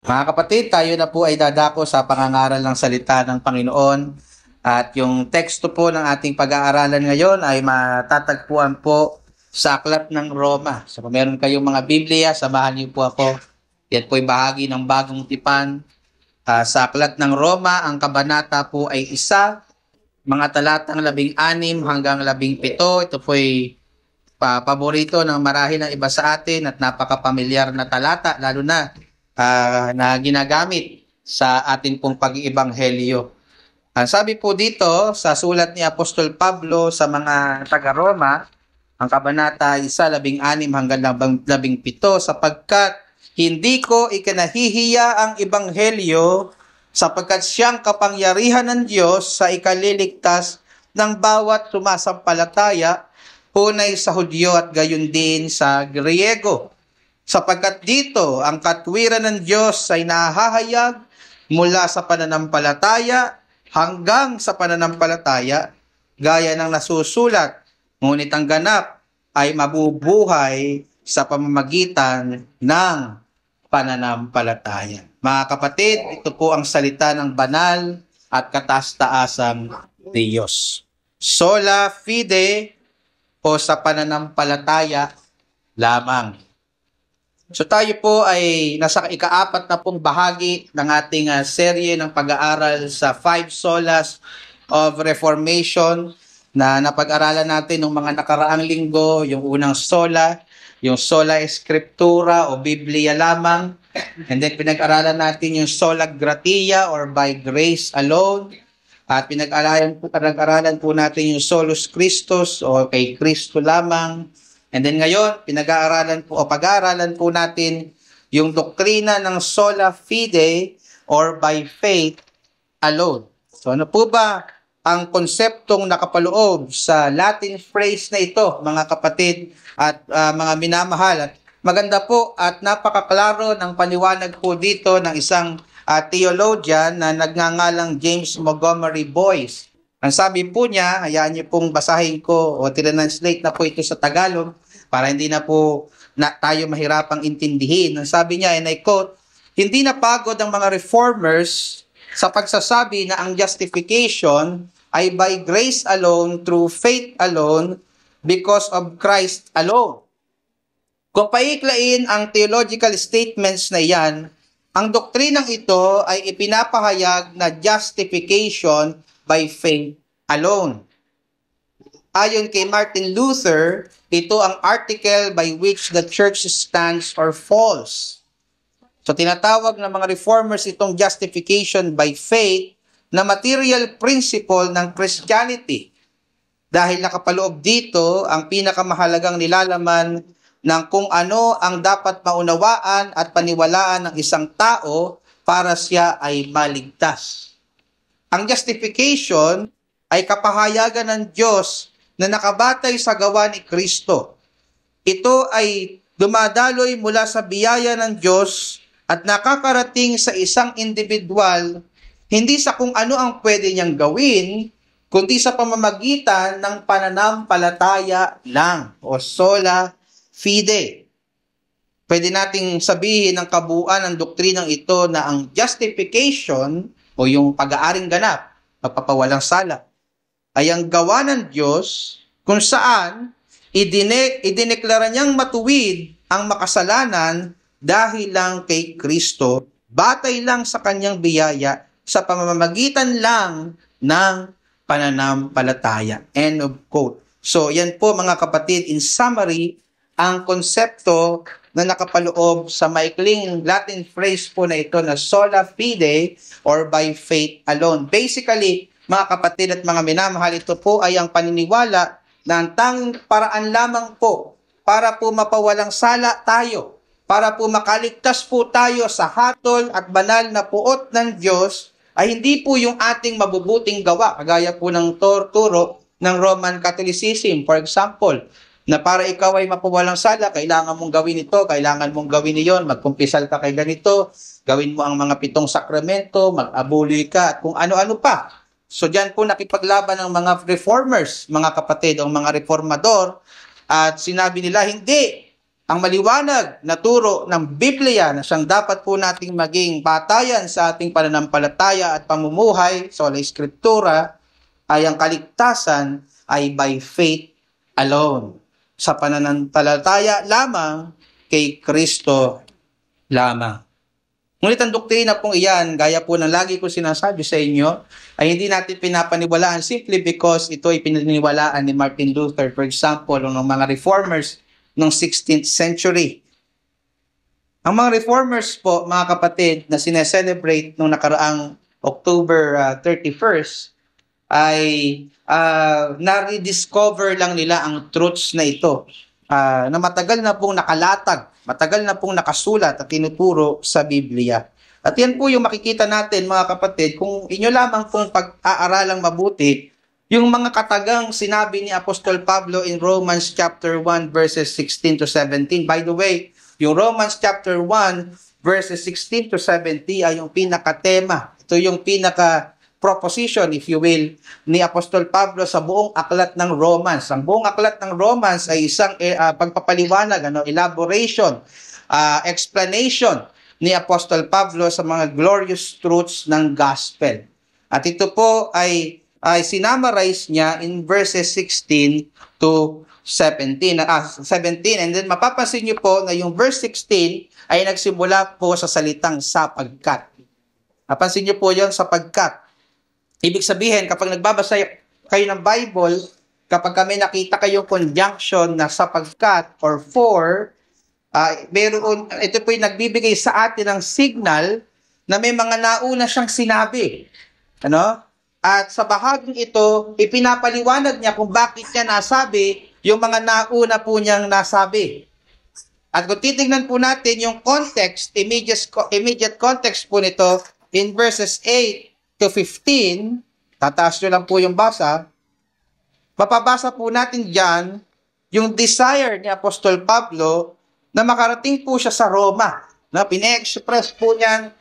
Mga kapatid, tayo na po ay dadako sa pangangaral ng salita ng Panginoon. At yung teksto po ng ating pag-aaralan ngayon ay matatagpuan po sa Aklat ng Roma. So kung meron kayong mga Biblia, samahan niyo po ako. Yan po ay bahagi ng bagong tipan. Sa Aklat ng Roma, ang kabanata po ay 1, mga talatang 16 hanggang 17. Ito po ay paborito ng marahil ng iba sa atin at napaka-pamilyar na talata, lalo na ginagamit sa ating pong pag-iibanghelyo. Ang sabi po dito sa sulat ni Apostol Pablo sa mga taga-Roma, ang kabanata 1:16 hanggang 17, sapagkat hindi ko ikinahihiya ang ibanghelyo sapagkat siyang kapangyarihan ng Diyos sa ikaliligtas ng bawat sumasampalataya, hunay sa Hudyo at gayon din sa Griego. Sapagkat dito ang katwiran ng Diyos ay nahahayag mula sa pananampalataya hanggang sa pananampalataya, gaya ng nasusulat, ngunit ang ganap ay mabubuhay sa pamamagitan ng pananampalataya. Mga kapatid, ito po ang salita ng banal at kataas-taasang Diyos. Sola fide o sa pananampalataya lamang. So tayo po ay nasa ika-4 na pong bahagi ng ating serye ng pag-aaral sa 5 Solas of Reformation na napag-aralan natin ng mga nakaraang linggo. Yung unang sola, yung sola scriptura o Biblia lamang. And then pinag-aralan natin yung sola gratia or by grace alone. At pinag-aralan po natin yung solus Christus o kay Kristo lamang. And then ngayon, pag-aaralan po natin yung doktrina ng sola fide or by faith alone. So ano po ba ang konseptong nakapaloob sa Latin phrase na ito, mga kapatid at mga minamahal? At maganda po at napakaklaro ng paliwanag po dito ng isang theologian na nagngangalang James Montgomery Boyce. Ang sabi po niya, hayaan niyo pong basahin ko o tinranslate na po ito sa Tagalog para hindi na po tayo mahirapang intindihin. Ang sabi niya, and I quote, "Hindi napagod ang mga reformers sa pagsasabi na ang justification ay by grace alone, through faith alone, because of Christ alone." Kung paiklain ang theological statements na yan, ang doktrinang ito ay ipinapahayag na justification by faith alone. Ayon kay Martin Luther, ito ang article by which the church stands or falls. So tinatawag ng mga reformers itong justification by faith na material principle ng Christianity. Dahil nakapaloob dito ang pinakamahalagang nilalaman ng kung ano ang dapat maunawaan at paniwalaan ng isang tao para siya ay maligtas. Ang justification ay kapahayagan ng Diyos na nakabatay sa gawa ni Kristo. Ito ay dumadaloy mula sa biyaya ng Diyos at nakakarating sa isang individual hindi sa kung ano ang pwede niyang gawin, kundi sa pamamagitan ng pananampalataya lang o sola fide. Pwede nating sabihin ng kabuuan ng doktrinang ito na ang justification o yung pag-aaring ganap, pagpapawalang sala, ay ang gawa ng Diyos kung saan idineklara niyang matuwid ang makasalanan dahil lang kay Kristo, batay lang sa kanyang biyaya sa pamamagitan lang ng pananampalataya. End of quote. So yan po mga kapatid, in summary, ang konsepto na nakapaloob sa maikling Latin phrase po na ito na sola fide or by faith alone. Basically, mga kapatid at mga minamahal, ito po ay ang paniniwala na ang tanging paraan lamang po para po mapawalang sala tayo, para po makaligtas po tayo sa hatol at banal na puot ng Diyos ay hindi po yung ating mabubuting gawa, kagaya po ng turo ng Roman Catholicism, for example, na para ikaw ay mapawalang sala, kailangan mong gawin ito, kailangan mong gawin iyon, magkumpisal ka kay ganito, gawin mo ang mga 7 sakramento, mag-abuloy ka, at kung ano-ano pa. So diyan po nakipaglaban ng mga reformers, mga kapatid, o mga reformador, at sinabi nila, hindi, ang maliwanag na turo ng Biblia na siyang dapat po nating maging batayan sa ating pananampalataya at pamumuhay, sola Escritura, ay ang kaligtasan ay by faith alone. Sa pananampalataya lamang kay Kristo lamang. Ngunit ang doktrina pong iyan, gaya po ng lagi ko sinasabi sa inyo, ay hindi natin pinapaniwalaan simply because ito ay pinaniwalaan ni Martin Luther, for example, o ng mga reformers noong 16th century. Ang mga reformers po, mga kapatid, na sineselebrate noong nakaraang October 31st, ay na-rediscover lang nila ang truths na ito, na matagal na pong nakalatag, matagal na pong nakasulat at tinuturo sa Biblia. At yan po yung makikita natin, mga kapatid, kung inyo lamang pong pag-aaralang mabuti, yung mga katagang sinabi ni Apostol Pablo in Romans chapter 1 verses 16 to 17. By the way, yung Romans chapter 1 verses 16 to 17 ay yung pinaka-tema. Ito yung pinaka-proposition, if you will, ni Apostol Pablo sa buong aklat ng Romans. Ang buong aklat ng Romans ay isang pagpapaliwanag, elaboration, explanation ni Apostol Pablo sa mga glorious truths ng gospel. At ito po ay sinamarize niya in verses 16 to 17. And then mapapansin niyo po na yung verse 16 ay nagsimula po sa salitang sapagkat. Napansin niyo po yon, sapagkat. Ibig sabihin, kapag nagbabasa kayo ng Bible, kapag kami nakita kayong conjunction na sapagkat or for, ito po yung nagbibigay sa atin ng signal na may mga nauna siyang sinabi. At sa bahaging ito, ipinapaliwanag niya kung bakit niya nasabi yung mga nauna po niyang nasabi. At kung titignan po natin yung context, immediate context po nito, in verses 8 to 15, tataas nyo lang po yung basa, mapabasa po natin dyan yung desire ni Apostol Pablo na makarating po siya sa Roma. Pine-express po niya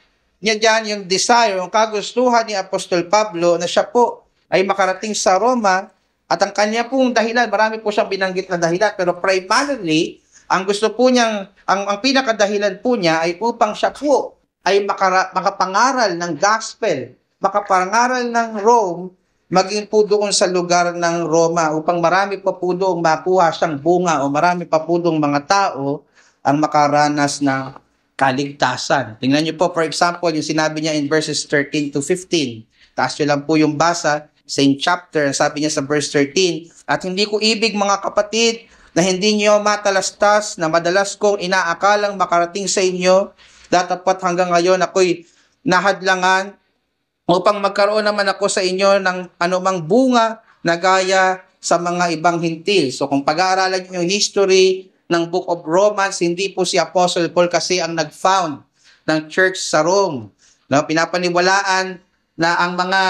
dyan yung desire, yung kagustuhan ni Apostol Pablo na siya po ay makarating sa Roma, at ang kanya pong dahilan, marami po siyang binanggit na dahilan, pero primarily, ang gusto po niyang, ang pinakadahilan po niya ay upang siya po ay makapangaral ng gospel, makapangaral ng Rome, maging po doon sa lugar ng Roma, upang marami pa po doon makuha siyang bunga o marami pa po doon mga tao ang makaranas ng kaligtasan. Tingnan niyo po, for example, yung sinabi niya in verses 13 to 15. Taas niyo lang po yung basa, same chapter, sabi niya sa verse 13, at hindi ko ibig, mga kapatid, na hindi niyo matalastas na madalas kong inaakalang makarating sa inyo, datapat hanggang ngayon ako'y nahadlangan upang magkaroon naman ako sa inyo ng anumang bunga na gaya sa mga ibang hintil. So kung pag-aaralan niyo yung history ng Book of Romans, hindi po si Apostle Paul kasi ang nag-found ng church sa Rome. Pinapaniwalaan na ang mga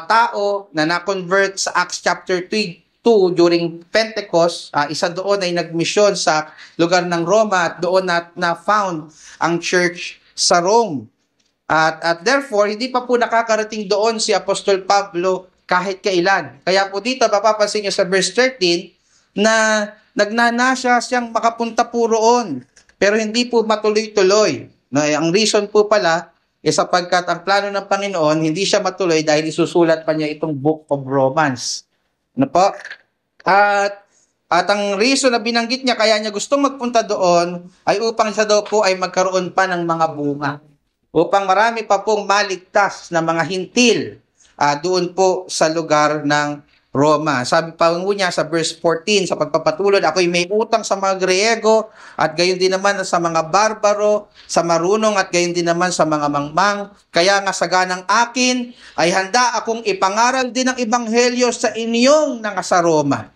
tao na na-convert sa Acts chapter 2 during Pentecost, isa doon ay nag-mission sa lugar ng Roma at doon na-found ang church sa Rome. At therefore, hindi pa po nakakarating doon si Apostol Pablo kahit kailan. Kaya po dito, mapapansin niyo sa verse 13 na nagnanasya siyang makapunta po roon, pero hindi po matuloy-tuloy. Ang reason po pala, sapagkat ang plano ng Panginoon, hindi siya matuloy dahil isusulat pa niya itong Book of Romans. Po? At ang reason na binanggit niya, kaya niya gustong magpunta doon, ay upang siya daw po ay magkaroon pa ng mga bunga. Upang marami pa pong maligtas na mga hintil doon po sa lugar ng Roma. Sabi pa niya sa verse 14, sa pagpapatulad, ako'y may utang sa mga Griego at gayon din naman sa mga barbaro, sa marunong at gayon din naman sa mga mangmang. Kaya nga sa ganang akin ay handa akong ipangaral din ang ebanghelyo sa inyong nasa Roma.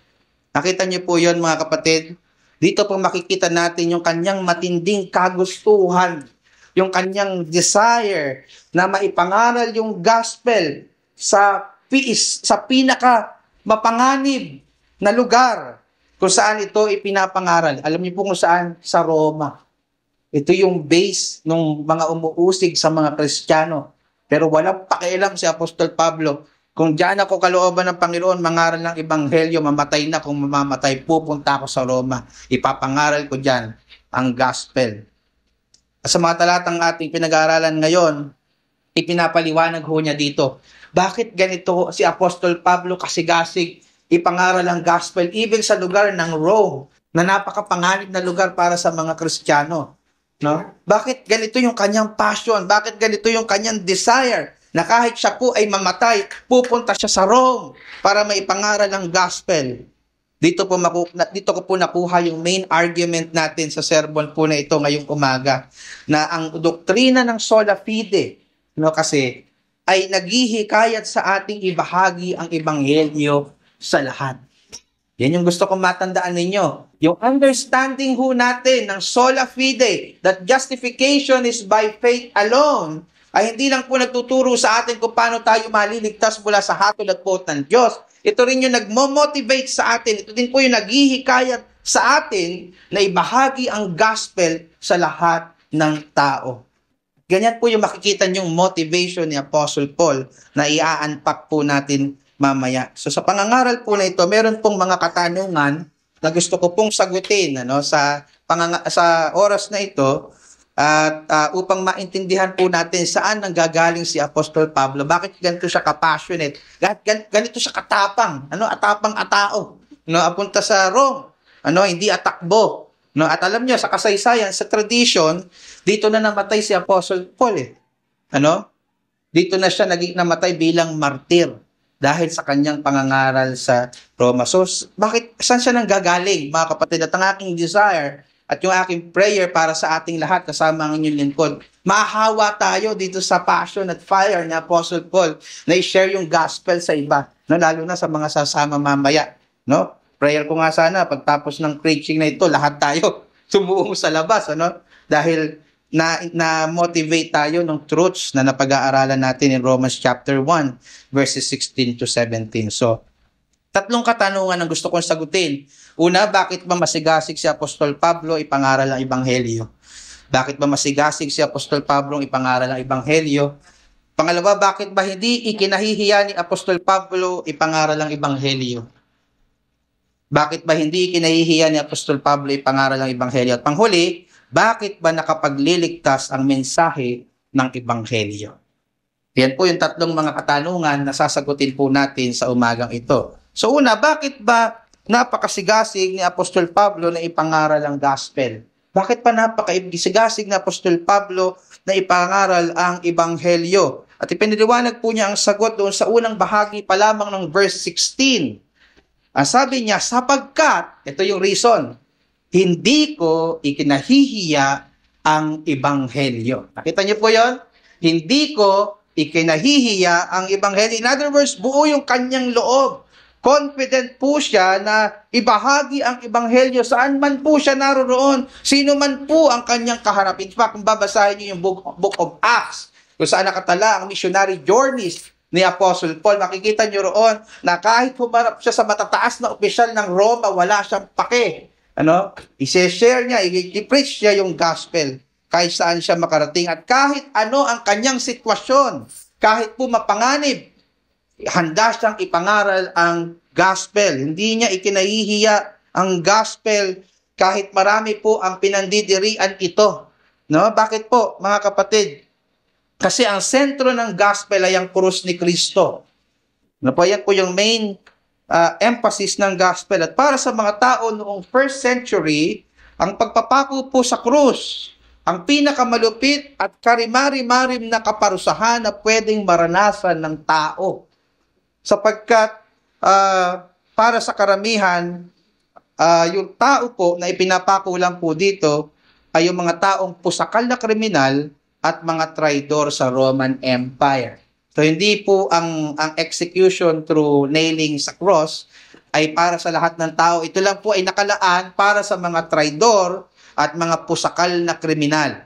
Nakita niyo po yon, mga kapatid? Dito po makikita natin yung kanyang matinding kagustuhan, yung kanyang desire na maipangaral yung gospel sa pinaka mapanganib na lugar kung saan ito ipinapangaral. Alam niyo po kung saan? Sa Roma. Ito yung base ng mga umuusig sa mga Kristiyano. Pero walang pakialam si Apostol Pablo Kung diyan ako kalooban ng Panginoon, mangaral ng ebanghelyo, mamatay na kung mamamatay, pupunta ako sa Roma. Ipapangaral ko diyan ang gospel. At sa mga talatang ating pinag-aaralan ngayon, ipinapaliwanag ho niya dito. Bakit ganito si Apostol Pablo kasigasig ipangaral ang gospel even sa lugar ng Rome, na napakapanganib na lugar para sa mga Kristiyano? No? Bakit ganito yung kanyang passion? Bakit ganito yung kanyang desire? Na kahit siya po ay mamatay, pupunta siya sa Rome para maipangaral ang gospel. Dito ko po nakuha yung main argument natin sa sermon po na ito ngayong umaga, na ang doktrina ng sola fide, no, kasi ay naghihikayat sa ating ibahagi ang ebanghelyo sa lahat. Yan yung gusto kong matandaan ninyo. Yung understanding ho natin ng sola fide, that justification is by faith alone, ay hindi lang po nagtuturo sa atin kung paano tayo maliligtas mula sa hatol at poot ng Diyos. Ito rin yung nagmo-motivate sa atin. Ito din po yung naghihikayat sa atin na ibahagi ang gospel sa lahat ng tao. Ganyan po yung makikita niyong motivation ni Apostle Paul na i-unpack po natin mamaya. So sa pangangaral po na ito, meron pong mga katanungan na gusto ko pong sagutin sa oras na ito. At upang maintindihan po natin saan nanggagaling si Apostol Pablo, bakit ganito siya ka-passionate, ganito siya katapang, atapang-atao, apunta sa Rome, hindi atakbo, at alam niyo sa kasaysayan, sa tradition, dito na namatay si Apostle Paul, dito na siya naging namatay bilang martir dahil sa kanyang pangangaral sa Roma. So, saan siya nanggagaling, mga kapatid? At ang aking desire at yung aking prayer para sa ating lahat, kasama ang inyong lingkod, mahawa tayo dito sa passion at fire ni Apostle Paul na i-share yung gospel sa iba, lalo na sa mga sasama mamaya. Prayer ko nga sana, pagtapos ng preaching na ito, lahat tayo sumuong sa labas, dahil na-motivate tayo ng truths na napag-aaralan natin in Romans chapter 1, verses 16 to 17. So, tatlong katanungan ang gusto kong sagutin. Una, bakit ba masigasig si Apostol Pablo ipangaral ang ebanghelyo? Bakit ba masigasig si Apostol Pablo ipangaral ang ebanghelyo? Pangalawa, bakit ba hindi ikinahihiya ni Apostol Pablo ipangaral ang ebanghelyo? Bakit ba hindi ikinahihiya ni Apostol Pablo ipangaral ang ebanghelyo? At panghuli, bakit ba nakapagliligtas ang mensahe ng ebanghelyo? Yan po yung tatlong mga katanungan na sasagutin po natin sa umagang ito. So una, bakit ba napakasigasig ni Apostol Pablo na ipangaral ang gospel? Bakit pa napakasigasig ni Apostol Pablo na ipangaral ang ebanghelyo? At ipiniliwanag po niya ang sagot doon sa unang bahagi pa lamang ng verse 16. Ang sabi niya, sapagkat, ito yung reason, hindi ko ikinahihiya ang ebanghelyo. Nakita niyo po yon? Hindi ko ikinahihiya ang ebanghelyo. In other words, buo yung kanyang loob. Confident po siya na ibahagi ang ebanghelyo saan man po siya naroroon, sino man po ang kanyang kaharapin. In fact, kung babasahin niyo yung book of Acts, kung saan nakatala ang missionary journeys ni Apostle Paul, makikita niyo roon na kahit humarap siya sa matataas na opisyal ng Roma, wala siyang pake. I-share niya, i-preach niya yung gospel kahit saan siya makarating. At kahit ano ang kanyang sitwasyon, kahit po mapanganib, handa siyang ipangaral ang gospel. Hindi niya ikinahihiya ang gospel kahit marami po ang pinandidirian ito. Bakit po, mga kapatid? Kasi ang sentro ng gospel ay ang krus ni Kristo. Yan po yung main emphasis ng gospel. At para sa mga tao noong first century, ang pagpapako po sa krus, ang pinakamalupit at karimari-marim na kaparusahan na pwedeng maranasan ng tao. Sapagkat para sa karamihan, yung tao po na ipinapako lang po dito ay yung mga taong pusakal na kriminal at mga traidor sa Roman Empire. So hindi po ang execution through nailing sa cross ay para sa lahat ng tao. Ito lang po ay nakalaan para sa mga traidor at mga pusakal na kriminal.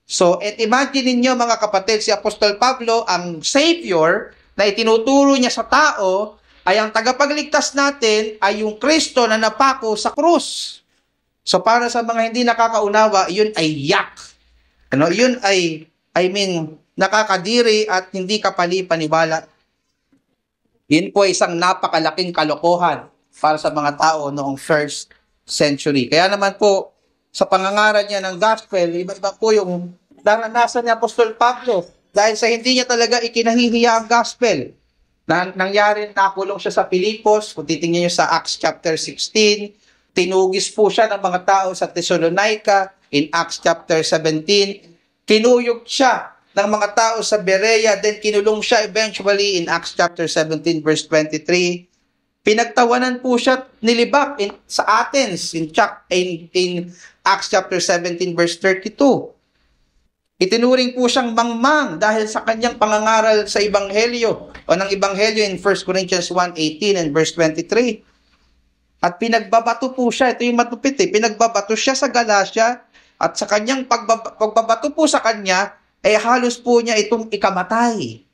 So, imagine ninyo mga kapatid, si Apostol Pablo, ang Savior na itinuturo niya sa tao, ay ang tagapagligtas natin ay yung Kristo na napako sa krus. So, para sa mga hindi nakakaunawa, yun ay yak. Yun ay, nakakadiri at hindi kapani-paniwala. Yun po ay isang napakalaking kalokohan para sa mga tao noong first century. Kaya naman po, sa pangangaral niya ng gospel, iba-iba po yung naranasan ni Apostol Pablo dahil sa hindi niya talaga ikinahihiya ang gospel. Nangyari, nakulong siya sa Filipos. Kung titingnan niyo sa Acts chapter 16, tinugis po siya ng mga tao sa Thessalonica. In Acts chapter 17, kinuyog siya ng mga tao sa Berea, then kinulong siya eventually in Acts chapter 17 verse 23. Pinagtawanan po siya, nilibak sa Athens in Acts chapter 17 verse 32. Itinuring po siyang mangmang dahil sa kanyang pangangaral sa Ebanghelyo o ng Ebanghelyo in 1 Corinthians 1:18 and verse 23. At pinagbabato po siya, ito yung matupit pinagbabato siya sa Galacia at sa kanyang pagbabato po sa kanya, halos po niya itong ikamatay.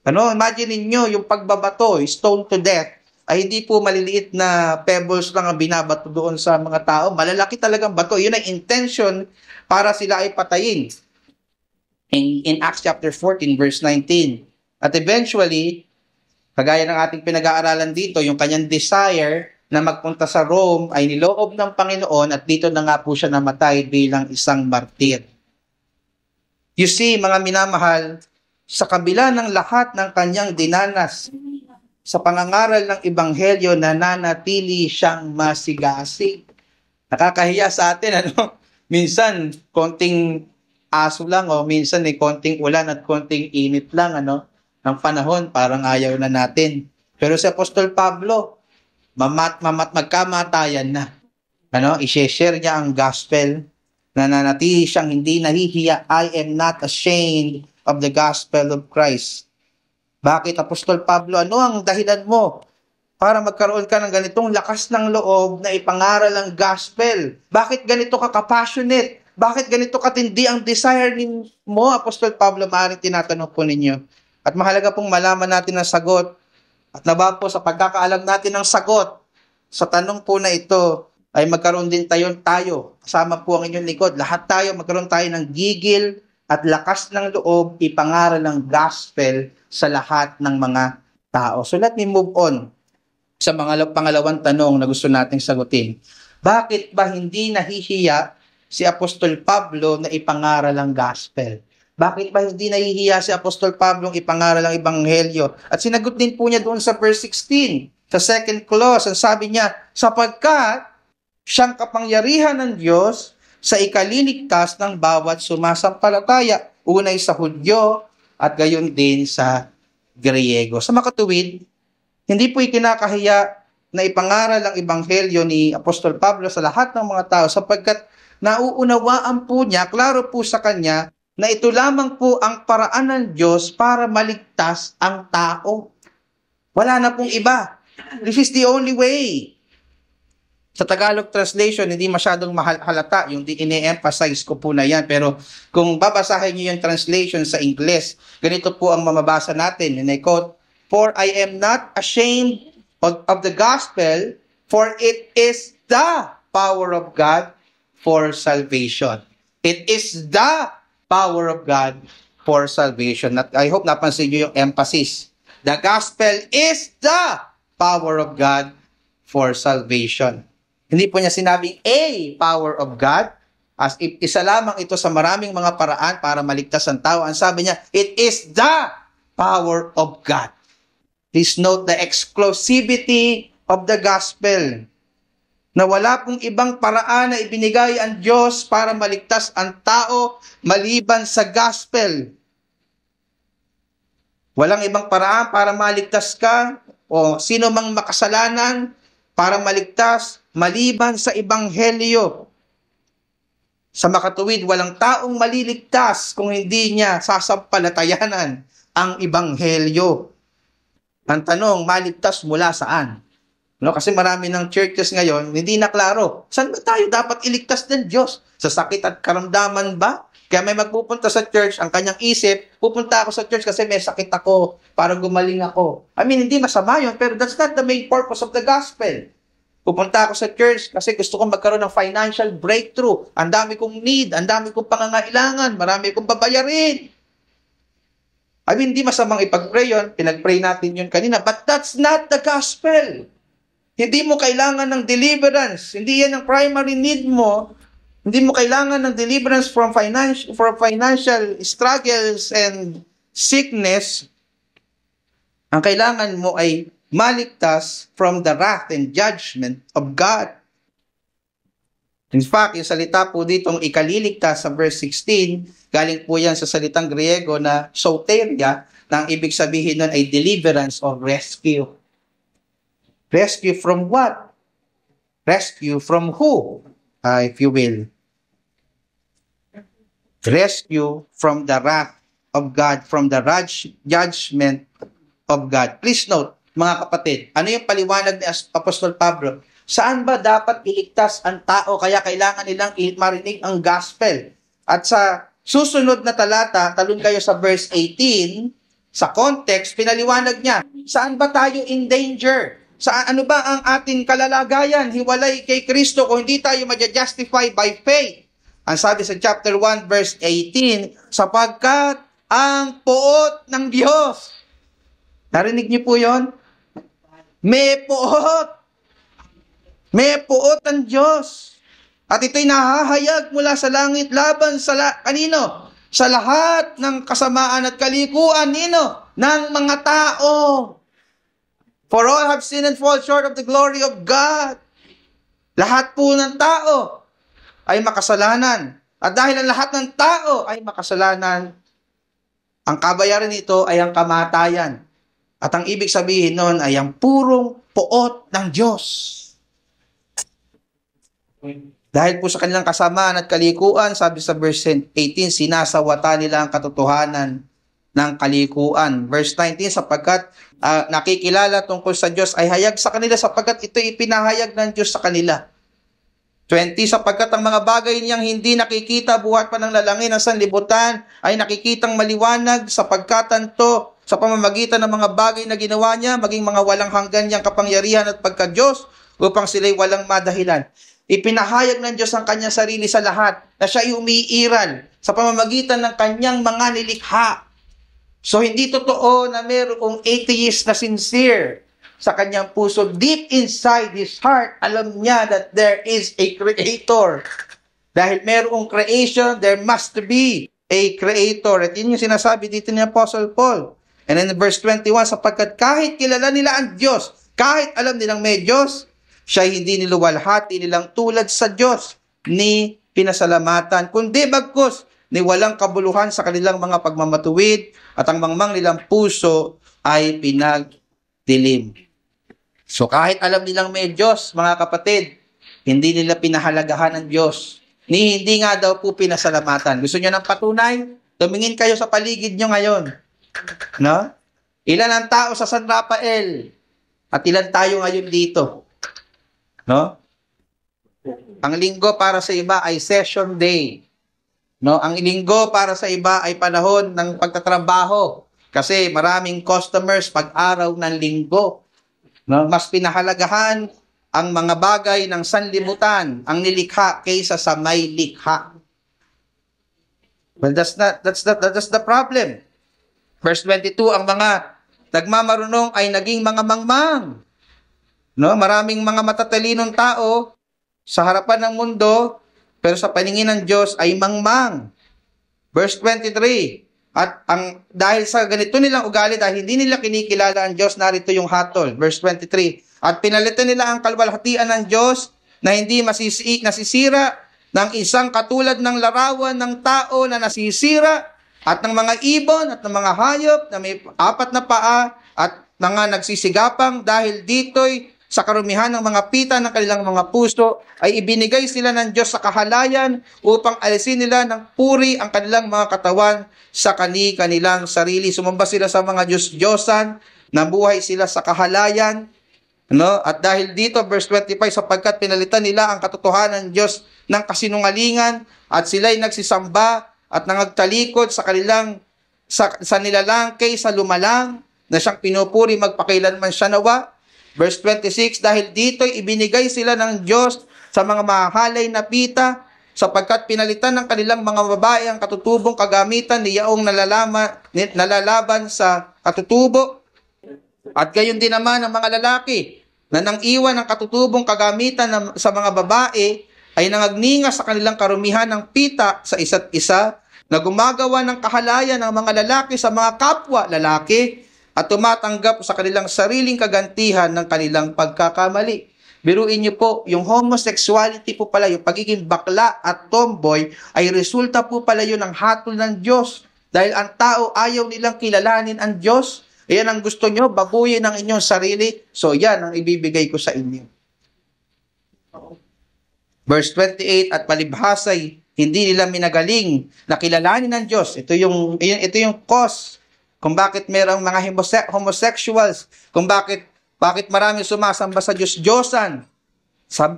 Imagine niyo yung pagbabato, stone to death, ay hindi po maliliit na pebbles lang ang binabato doon sa mga tao. Malalaki talagang bato. Yun ang intention para sila ay patayin. In Acts chapter 14 verse 19. At eventually, kagaya ng ating pinag-aaralan dito, yung kanyang desire na magpunta sa Rome ay niloob ng Panginoon at dito na nga po siya namatay bilang isang martir. You see, mga minamahal, sa kabila ng lahat ng kanyang dinanas, sa pangangaral ng Ebanghelyo, nananatili siyang masigasig. Nakakahiya sa atin, minsan, konting aso lang, o minsan konting ulan at konting init lang, ng panahon, parang ayaw na natin. Pero si Apostol Pablo, magkamatayan na. I-share niya ang gospel, nananatili siyang hindi nahihiya. I am not ashamed of the gospel of Christ. Bakit, Apostol Pablo? Ano ang dahilan mo para magkaroon ka ng ganitong lakas ng loob na ipangaral ang gospel? Bakit ganito ka ka-passionate? Bakit ganito katindi ang desire mo, Apostol Pablo? Maaaring tinatanong po ninyo. At mahalaga pong malaman natin ang sagot. At naba po sa pagkakaalam natin ng sagot sa tanong po na ito, ay magkaroon din tayo. Kasama po ang inyong likod. Lahat tayo, magkaroon tayo ng gigil at lakas ng loob ipangaral ng gospel sa lahat ng mga tao. So let me move on sa pangalawang tanong na gusto nating sagutin. Bakit ba hindi nahihiya si Apostol Pablo na ipangaral ang gospel? Bakit ba hindi nahihiya si Apostol Pablo ipangaral ang Ebanghelyo? At sinagot din po niya doon sa verse 16, sa second clause, ang sabi niya, sapagkat siyang kapangyarihan ng Diyos sa ikaliligtas ng bawat sumasampalataya, unay sa Hudyo at gayon din sa Griego. Sa makatuwid, hindi po ikinakahiya na ipangaral ang Ebanghelyo ni Apostol Pablo sa lahat ng mga tao sapagkat nauunawaan po niya, klaro po sa kanya, na ito lamang po ang paraan ng Diyos para maligtas ang tao. Wala na pong iba. This is the only way. Sa Tagalog translation, hindi masyadong halata yung ini-emphasize ko po na yan. Pero kung babasahin niyo yung translation sa Ingles, ganito po ang mamabasa natin. And I quote, "For I am not ashamed of the gospel, for it is the power of God for salvation." It is the power of God for salvation. At I hope napansin niyo yung emphasis. The gospel is the power of God for salvation. Hindi po niya sinabing a power of God, as if isa lamang ito sa maraming mga paraan para maligtas ang tao. Ang sabi niya, it is the power of God. Please note the exclusivity of the gospel, na wala pong ibang paraan na ibinigay ang Diyos para maligtas ang tao maliban sa gospel. Walang ibang paraan para maligtas ka o sino mang makasalanan para maligtas maliban sa Ebanghelyo. Sa makatuwid, walang taong maliligtas kung hindi niya sasampalatayanan ang Ebanghelyo. Ang tanong, maligtas mula saan? Kasi marami ng churches ngayon, hindi na klaro. Saan ba tayo dapat iligtas ng Diyos? Sa sakit at karamdaman ba? Kaya may magpupunta sa church, ang kanyang isip, pupunta ako sa church kasi may sakit ako, para gumaling ako. Hindi masama yun, pero that's not the main purpose of the gospel. Pupunta ako sa church kasi gusto kong magkaroon ng financial breakthrough. Ang dami kong need, ang dami kong pangangailangan, marami kong babayarin. I mean, hindi masamang ipag-pray yun. Pinag-pray natin yun kanina. But that's not the gospel. Hindi mo kailangan ng deliverance. Hindi yan ang primary need mo. Hindi mo kailangan ng deliverance from financial struggles and sickness. Ang kailangan mo ay maligtas from the wrath and judgment of God. In fact, yung salita po ditong ikaliligtas sa verse 16, galing po yan sa salitang Griego na soteria, na ang ibig sabihin nun ay deliverance or rescue. Rescue from what? Rescue from who? If you will. Rescue from the wrath of God, from the judgment of God. Please note, mga kapatid, ano yung paliwanag ni Apostol Pablo? Saan ba dapat iligtas ang tao kaya kailangan nilang marinig ang gospel? At sa susunod na talata, talon kayo sa verse 18, sa context, pinaliwanag niya, saan ba tayo in danger? Ano ba ang ating kalalagayan? Hiwalay kay Kristo kung hindi tayo ma-justify by faith. Ang sabi sa chapter 1 verse 18, sapagkat ang poot ng Diyos. Narinig niyo po yon? May poot. May poot ang Diyos. At ito'y nahahayag mula sa langit laban sa kanino? Sa lahat ng kasamaan at kalikuan nino ng mga tao. For all have sinned and fall short of the glory of God. Lahat po ng tao ay makasalanan. At dahil ang lahat ng tao ay makasalanan, ang kabayaran nito ay ang kamatayan. At ang ibig sabihin nun ay ang purong poot ng Diyos. Dahil po sa kanilang kasamaan at kalikuan, sabi sa verse 18, sinasawata nila ang katotohanan ng kalikuan. Verse 19, sapagkat nakikilala tungkol sa Diyos ay hayag sa kanila sapagkat ito ipinahayag ng Diyos sa kanila. 20, sapagkat ang mga bagay niyang hindi nakikita buhat pa ng lalangin ng sanlibutan ay nakikitang maliwanag sapagkat tanto sa pamamagitan ng mga bagay na ginawa niya, maging mga walang hanggan niyang kapangyarihan at pagka-Diyos upang sila'y walang madahilan. Ipinahayag ng Diyos ang kanyang sarili sa lahat na siya'y umiiral sa pamamagitan ng kanyang mga nilikha. So, hindi totoo na mayroong atheist na sincere sa kanyang puso. Deep inside his heart, alam niya that there is a creator. Dahil mayroong creation, there must be a creator. At yun yung sinasabi dito ni Apostle Paul. And in verse 21, sapagkat kahit kilala nila ang Diyos, kahit alam nilang may Diyos, siya'y hindi niluwalhati nilang tulad sa Diyos ni pinasalamatan, kundi bagkus ni walang kabuluhan sa kanilang mga pagmamatuwid at ang mangmang nilang puso ay pinagdilim. So kahit alam nilang may Diyos, mga kapatid, hindi nila pinahalagahan ang Diyos. Hindi nga daw po pinasalamatan. Gusto nyo ng patunay? Tumingin kayo sa paligid nyo ngayon. No? Ilan ang tao sa San Rafael? At ilan tayo ngayon dito? No? Ang linggo para sa iba ay session day. No? Ang linggo para sa iba ay panahon ng pagtatrabaho kasi maraming customers pag-araw ng linggo. No? Mas pinahalagahan ang mga bagay ng sanlibutan, ang nilikha kaysa sa may likha. Well, that's the problem. Verse 22, ang mga nagmamarunong ay naging mga mangmang. No, maraming mga matatalinong tao sa harapan ng mundo, pero sa paningin ng Diyos ay mangmang. Verse 23, at dahil sa ganito nilang ugali, dahil hindi nila kinikilala ang Diyos, narito yung hatol. Verse 23, at pinalitan nila ang kalwalhatian ng Diyos na hindi nasisira ng isang katulad ng larawan ng tao na nasisira at ng mga ibon at ng mga hayop na may 4 na paa at mga nagsisigapang dahil dito'y sa karumihan ng mga pita ng kanilang mga puso ay ibinigay sila ng Diyos sa kahalayan upang alisin nila ng puri ang kanilang mga katawan sa kanilang sarili. Sumamba sila sa mga Diyos-Diyosan, nabuhay sila sa kahalayan. No? At dahil dito, verse 25, sapagkat pinalitan nila ang katotohanan ng Diyos ng kasinungalingan at sila'y nagsisamba at nangagtalikod sa nilalang kaysa lumalang na siyang pinupuri magpakailanman siya nawa. Verse 26, dahil dito'y ibinigay sila ng Diyos sa mga mahalay na pita sapagkat pinalitan ng kanilang mga babae ang katutubong kagamitan ni yaong nalalaban sa katutubo. At gayon din naman ang mga lalaki na nang iwan ng katutubong kagamitan sa mga babae ay nangagninga sa kanilang karumihan ng pita sa isa't isa, na gumagawa ng kahalayan ng mga lalaki sa mga kapwa lalaki at tumatanggap sa kanilang sariling kagantihan ng kanilang pagkakamali. Biruin niyo po, yung homosexuality po pala, yung pagiging bakla at tomboy, ay resulta po pala yun ng hatol ng Diyos. Dahil ang tao ayaw nilang kilalanin ang Diyos. Ayan ang gusto nyo, baguhin ang inyong sarili. So yan ang ibibigay ko sa inyo. Verse 28, at palibhasay, hindi nila minagaling na kilalanin ng Diyos. Ito yung cause kung bakit merong mga homosexuals, kung bakit marami sumasamba sa Diyos-Diyosan.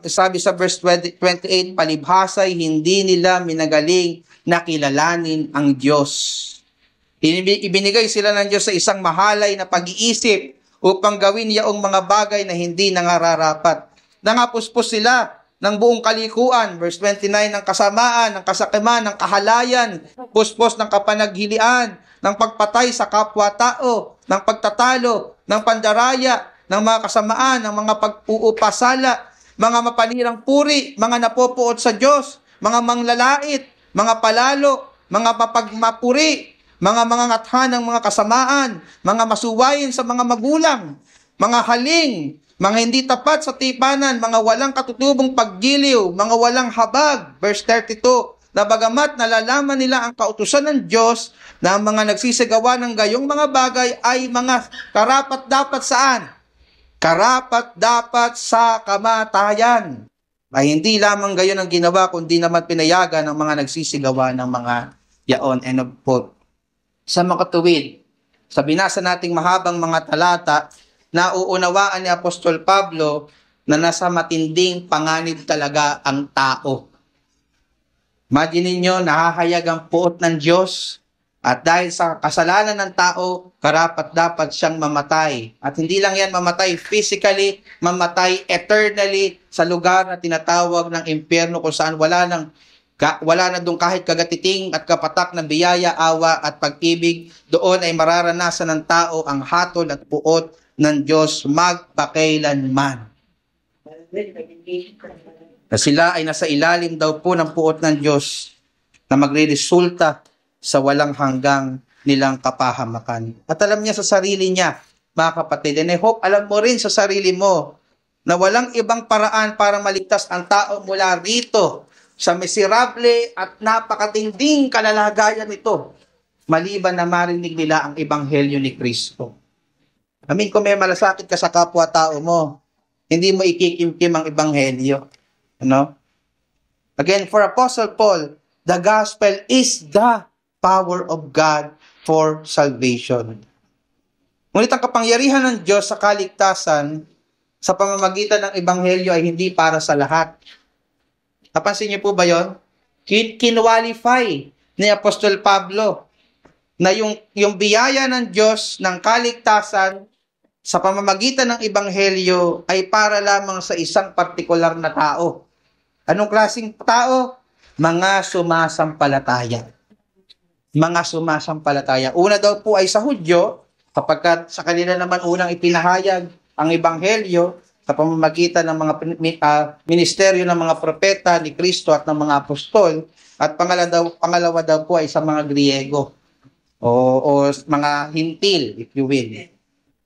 Sabi sa verse 28, palibhasay, hindi nila minagaling na kilalanin ang Diyos. Ibinigay sila ng Diyos sa isang mahalay na pag-iisip upang gawin yaong mga bagay na hindi nangararapat. Nangapuspos sila ng buong kalikuan, verse 29, ng kasamaan, ng kasakiman, ng kahalayan, puspos ng kapanaghilian, ng pagpatay sa kapwa-tao, ng pagtatalo, ng pandaraya, ng mga kasamaan, ng mga pag-uupasala, mga mapanirang puri, mga napopuot sa Diyos, mga manglalait, mga palalo, mga mapagmapuri, mga ngatha ng mga kasamaan, mga masuwayin sa mga magulang, mga haling, mga hindi tapat sa tipanan, mga walang katutubong paggiliw, mga walang habag, verse 32, na bagamat nalalaman nila ang kautusan ng Diyos na ang mga nagsisigawa ng gayong mga bagay ay mga karapat-dapat saan? Karapat-dapat sa kamatayan. Ay hindi lamang gayon ang ginawa, kundi naman pinayagan ng mga nagsisigawa ng mga yaon. End of quote. Sa makatuwid, sa binasa nating mahabang mga talata, nauunawaan ni Apostol Pablo na nasa matinding panganib talaga ang tao. Imagine niyo, nahahayag ang puot ng Diyos at dahil sa kasalanan ng tao, karapat-dapat siyang mamatay. At hindi lang yan mamatay physically, mamatay eternally sa lugar na tinatawag ng impyerno kung saan wala na doon kahit kagatiting at kapatak ng biyaya, awa at pag-ibig. Doon ay mararanasan ng tao ang hatol at puot ng Diyos magpakailanman. Na sila ay nasa ilalim daw po ng puot ng Diyos na magre-resulta sa walang hanggang nilang kapahamakan. At alam niya sa sarili niya, mga kapatid, and I hope alam mo rin sa sarili mo na walang ibang paraan para maligtas ang tao mula rito sa miserable at napakatinding kalalagayan nito, maliban na marinig nila ang ebanghelyo ni Kristo. Kung may malasakit ka sa kapwa-tao mo, hindi mo ikikimkim ang ebanghelyo. Again, for Apostle Paul, the gospel is the power of God for salvation. Ngunit ang kapangyarihan ng Diyos sa kaligtasan sa pamamagitan ng ebanghelyo ay hindi para sa lahat. Napansin niyo po ba yon? Kinwalify ni Apostol Pablo na yung biyaya ng Diyos ng kaligtasan sa pamamagitan ng ebanghelyo ay para lamang sa isang partikular na tao. Anong klaseng tao? Mga sumasampalataya. Mga sumasampalataya. Una daw po ay sa Hudyo, kapag sa kanila naman unang ipinahayag ang ebanghelyo sa pamamagitan ng mga ministeryo ng mga propeta ni Kristo at ng mga apostol. At pangalawa daw po ay sa mga Griego o mga Hintil, if you will.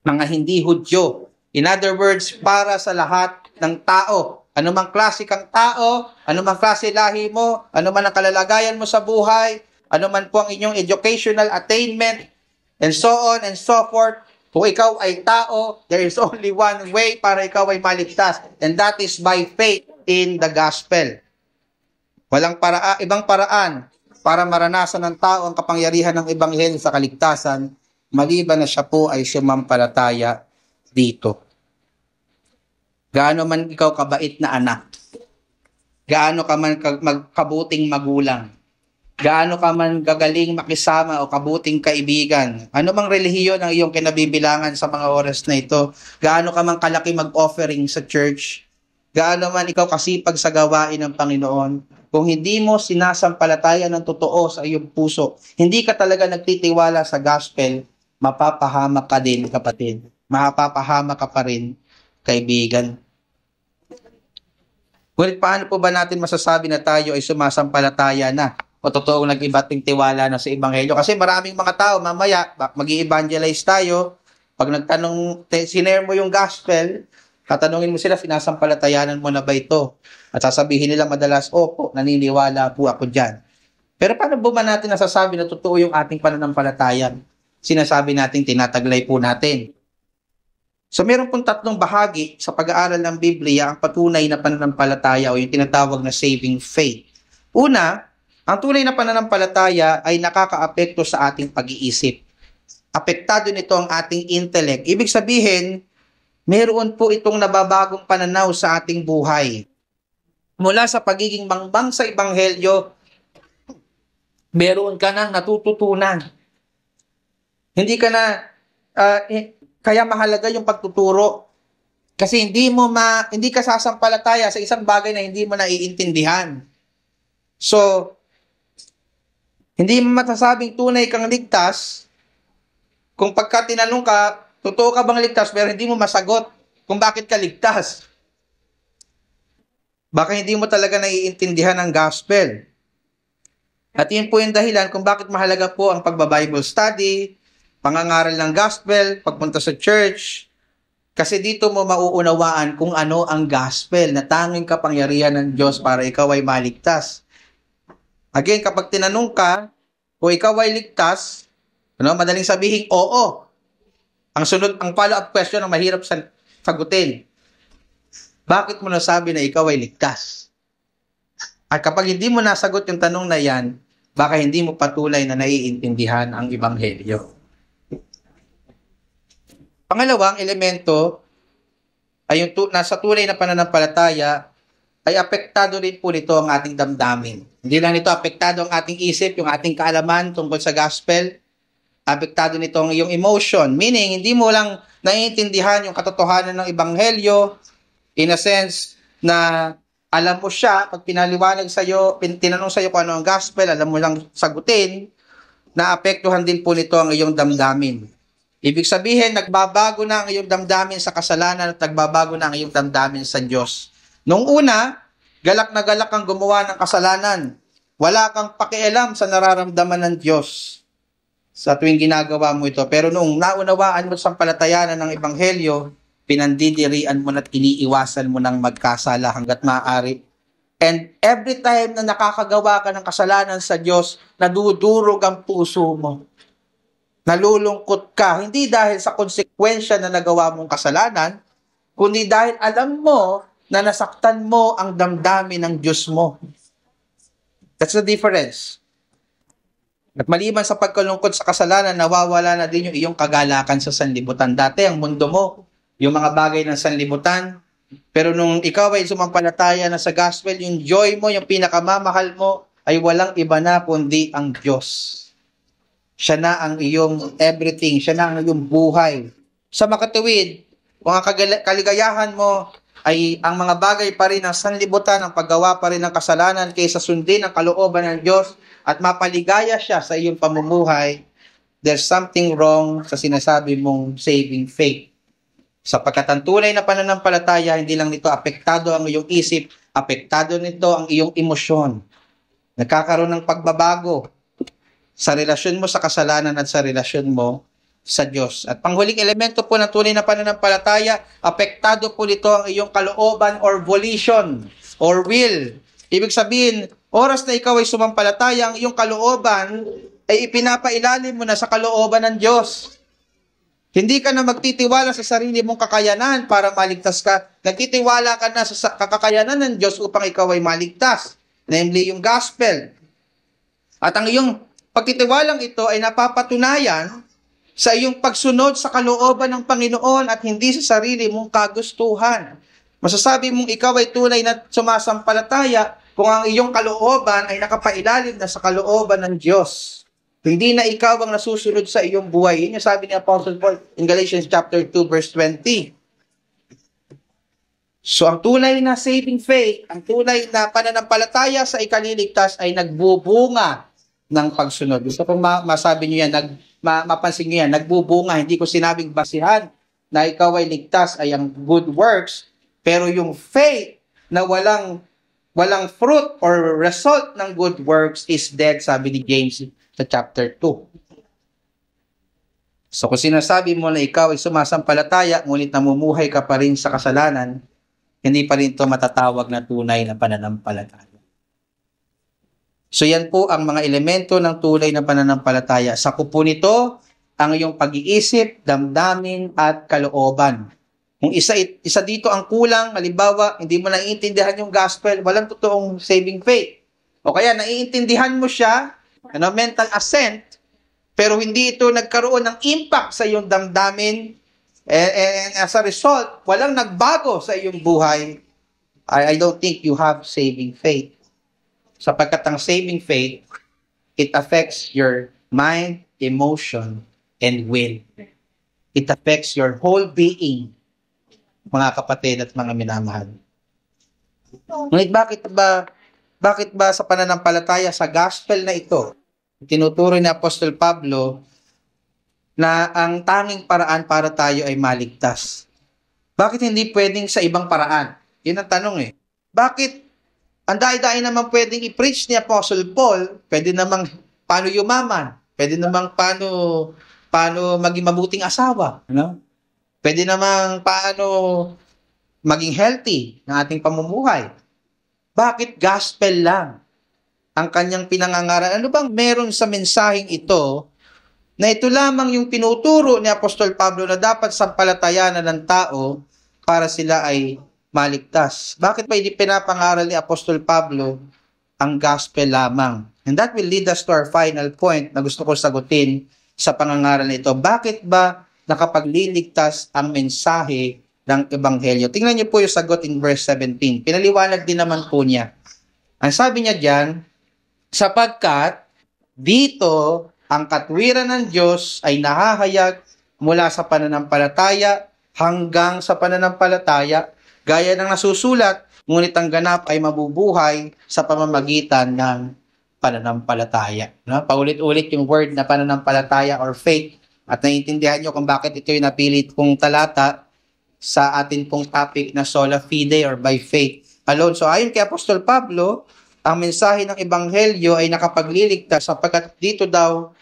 Mga hindi Hudyo. In other words, para sa lahat ng tao. Anumang klase kang tao, anumang klase lahi mo, anuman ang kalalagayan mo sa buhay, anuman po ang inyong educational attainment, and so on and so forth. Kung ikaw ay tao, there is only one way para ikaw ay maligtas, and that is by faith in the gospel. Walang ibang paraan para maranasan ng tao ang kapangyarihan ng ebanghelyo sa kaligtasan, maliban na siya po ay sumampalataya dito. Gaano man ikaw kabait na anak, gaano ka man kabuting magulang, gaano ka man gagaling makisama o kabuting kaibigan, ano mang relihiyon ang iyong kinabibilangan sa mga oras na ito, gaano ka man kalaki mag-offering sa church, gaano man ikaw kasipag sa gawain ng Panginoon, kung hindi mo sinasampalataya ng totoo sa iyong puso, hindi ka talaga nagtitiwala sa gospel, mapapahamak ka din, kapatid. Mapapahamak ka pa rin, kaibigan. Ngunit paano po ba natin masasabi na tayo ay sumasampalataya na o totoong nag-ibating tiwala na sa Ebanghelyo? Kasi maraming mga tao, mamaya, mag-i-evangelize tayo, pag nagtanong, sinare mo yung gospel, tatanungin mo sila, sinasampalatayanan mo na ba ito? At sasabihin nila madalas, opo, naniniwala po ako dyan. Pero paano ba natin nasasabi na totoo yung ating pananampalataya? Sinasabi natin, tinataglay po natin. So meron pong tatlong bahagi sa pag-aaral ng Biblia ang patunay na pananampalataya o yung tinatawag na saving faith. Una, ang tunay na pananampalataya ay nakakaapekto sa ating pag-iisip. Apektado nito ang ating intellect. Ibig sabihin, meron po itong nababagong pananaw sa ating buhay. Mula sa pagiging mangbang sa Ebanghelyo, meron ka nang natututunan. Hindi ka na, kaya mahalaga yung pagtuturo. Kasi hindi ka sasampalataya sa isang bagay na hindi mo naiintindihan. So, hindi mo matasabing tunay kang ligtas kung pagka tinanong ka, totoo ka bang ligtas, pero hindi mo masagot kung bakit ka ligtas. Baka hindi mo talaga naiintindihan ang gospel. At yun po yung dahilan kung bakit mahalaga po ang pagba-Bible study, pangangaral ng gospel, pagpunta sa church, kasi dito mo mauunawaan kung ano ang gospel na tanging kapangyarihan ng Diyos para ikaw ay maligtas. Again, kapag tinanong ka, kung ikaw ay ligtas, madaling sabihin, oo. Ang follow-up question ang mahirap sagutin. Bakit mo nasabi na ikaw ay ligtas? At kapag hindi mo nasagot yung tanong na yan, baka hindi mo patuloy na naiintindihan ang Ebanghelyo. Pangalawang elemento ay yung nasa tunay na pananampalataya ay apektado rin po nito ang ating damdamin. Hindi lang nito apektado ang ating isip, yung ating kaalaman tungkol sa gospel. Apektado nito ang iyong emotion. Meaning, hindi mo lang naiintindihan yung katotohanan ng Ebanghelyo in a sense na alam mo siya, pag pinaliwanag sa'yo, tinanong sa'yo kung ano ang gospel, alam mo lang sagutin, naapektuhan din po nito ang iyong damdamin. Ibig sabihin, nagbabago na ang iyong damdamin sa kasalanan at nagbabago na ang iyong damdamin sa Diyos. Nung una, galak na galak kang gumawa ng kasalanan. Wala kang pakialam sa nararamdaman ng Diyos sa tuwing ginagawa mo ito. Pero nung naunawaan mo sa palatayanan ng Ebanghelyo, pinandidirian mo at iniiwasan mo ng magkasala hanggat maaari. And every time na nakakagawa ka ng kasalanan sa Diyos, nadudurog ang puso mo. Nalulungkot ka, hindi dahil sa konsekwensya na nagawa mong kasalanan, kundi dahil alam mo na nasaktan mo ang damdamin ng Diyos mo. That's the difference. At maliban sa pagkalungkot sa kasalanan, nawawala na din yung iyong kagalakan sa sanlibutan. Dati, ang mundo mo, yung mga bagay ng sanlibutan, pero nung ikaw ay sumampalataya na sa gospel, yung joy mo, yung pinakamamahal mo, ay walang iba na kundi ang Diyos. Siya na ang iyong everything. Siya na ang iyong buhay. Sa makatuwid, kung ang kaligayahan mo ay ang mga bagay pa rin ng sanlibutan, ang paggawa pa rin ng kasalanan kaysa sundin ang kalooban ng Diyos at mapaligaya siya sa iyong pamumuhay, there's something wrong sa sinasabi mong saving faith. Sapagkat ang tunay na pananampalataya, hindi lang nito apektado ang iyong isip, apektado nito ang iyong emosyon. Nagkakaroon ng pagbabago sa relasyon mo sa kasalanan at sa relasyon mo sa Diyos. At panghuling elemento po ng tunay na pananampalataya, apektado po nito ang iyong kalooban or volition or will. Ibig sabihin, oras na ikaw ay sumampalataya, ang iyong kalooban ay ipinapailalim mo na sa kalooban ng Diyos. Hindi ka na magtitiwala sa sarili mong kakayanan para maligtas ka. Nagtitiwala ka na sa kakayanan ng Diyos upang ikaw ay maligtas. Namely, yung gospel. At ang iyong pagtitiwalang ito ay napapatunayan sa iyong pagsunod sa kalooban ng Panginoon at hindi sa sarili mong kagustuhan. Masasabi mong ikaw ay tunay na sumasampalataya kung ang iyong kalooban ay nakapailalim na sa kalooban ng Diyos. Hindi na ikaw ang nasusunod sa iyong buhay. Yun yung sabi ni Apostle Paul in Galatians chapter 2 verse 20. So ang tunay na saving faith, ang tunay na pananampalataya sa ikaliligtas ay nagbubunga ng pagsunod. Gusto kong masabi nyo yan, mapansin nyo yan, nagbubunga. Hindi ko sinabing basihan na ikaw ay ligtas ay ang good works, pero yung faith na walang fruit or result ng good works is dead, sabi ni James sa chapter 2. So kung sinasabi mo na ikaw ay sumasampalataya, ngunit namumuhay ka pa rin sa kasalanan, hindi pa rin ito matatawag na tunay na pananampalataya. So yan po ang mga elemento ng tunay na pananampalataya. Sa kupo nito, ang iyong pag-iisip, damdamin, at kalooban. Kung isa dito ang kulang, halimbawa, hindi mo naiintindihan yung gospel, walang totoong saving faith. O kaya naiintindihan mo siya, mental assent, pero hindi ito nagkaroon ng impact sa iyong damdamin, and as a result, walang nagbago sa iyong buhay, I don't think you have saving faith. Sapagkat ang saving faith, it affects your mind, emotion, and will. It affects your whole being, mga kapatid at mga minamahal. Ngunit bakit ba sa pananampalataya sa gospel na ito, tinuturo ni Apostol Pablo na ang tanging paraan para tayo ay maligtas? Bakit hindi pwedeng sa ibang paraan? Yun ang tanong eh. Bakit ang dai-dai naman pwedeng i-preach ni Apostle Paul? Pwede namang paano yumaman? Pwede namang paano maging mabuting asawa? Ano? Pwede namang paano maging healthy ng ating pamumuhay? Bakit gospel lang ang kanyang pinangangaral? Ano bang meron sa mensaheng ito na ito lamang yung tinuturo ni Apostol Pablo na dapat sampalatayanan ng tao para sila ay maligtas? Bakit ba hindi pinapangaral ni Apostol Pablo ang gospel lamang? And that will lead us to our final point na gusto ko sagutin sa pangangaral nito. Bakit ba nakapagliligtas ang mensahe ng Ebanghelyo? Tingnan niyo po yung sagot in verse 17. Pinaliwanag din naman po niya. Ang sabi niya diyan, sapagkat dito ang katwiran ng Diyos ay nahahayag mula sa pananampalataya hanggang sa pananampalataya, gaya ng nasusulat, ngunit ang ganap ay mabubuhay sa pamamagitan ng pananampalataya. No? Paulit-ulit yung word na pananampalataya or faith, at naiintindihan nyo kung bakit ito yung napilit kong talata sa atin pong topic na sola fide or by faith alone. So ayon kay Apostol Pablo, ang mensahe ng Ebanghelyo ay nakapagliligtas sapagkat dito daw